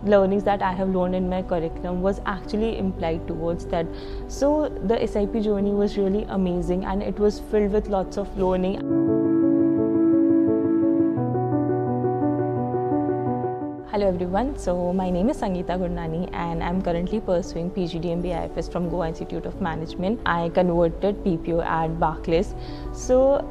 learnings that I have learned in my curriculum was actually implied towards that. So the SIP journey was really amazing and it was filled with lots of learning. Hello everyone, so my name is Sangeeta Gurnani and I'm currently pursuing PGDM BIFS from Goa Institute of Management. I converted PPO at Barclays. So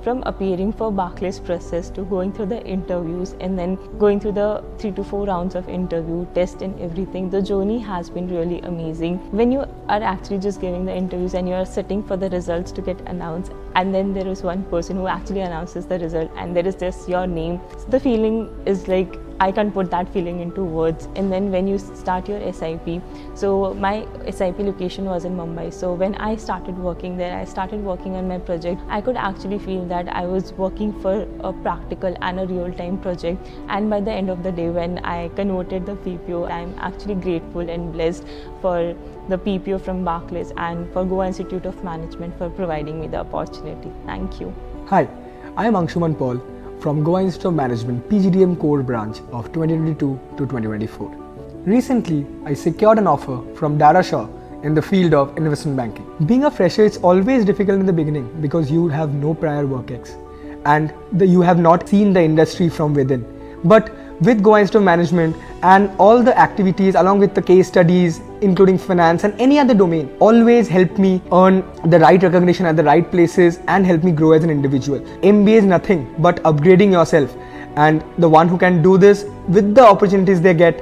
from appearing for Barclays process to going through the interviews and then going through the 3 to 4 rounds of interview, test and everything, the journey has been really amazing. When you are actually just giving the interviews and you are sitting for the results to get announced, and then there is one person who actually announces the result and there is just your name, so the feeling is like, I can't put that feeling into words. And then when you start your SIP, so my SIP location was in Mumbai. So when I started working there, I started working on my project. I could actually feel that I was working for a practical and a real-time project. And by the end of the day, when I converted the PPO, I'm actually grateful and blessed for the PPO from Barclays and for Goa Institute of Management for providing me the opportunity. Thank you. Hi, I am Angshuman from Goa Institute of Management PGDM core branch of 2022 to 2024. Recently, I secured an offer from Darashaw in the field of investment banking. Being a fresher, it's always difficult in the beginning because you have no prior work ex and you have not seen the industry from within. But with Goa Institute of Management and all the activities along with the case studies, including finance and any other domain, always helped me earn the right recognition at the right places and help me grow as an individual. MBA is nothing but upgrading yourself, and the one who can do this with the opportunities they get,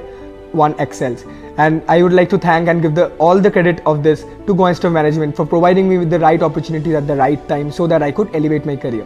one excels. And I would like to thank and give all the credit of this to Goa Institute of Management for providing me with the right opportunities at the right time so that I could elevate my career.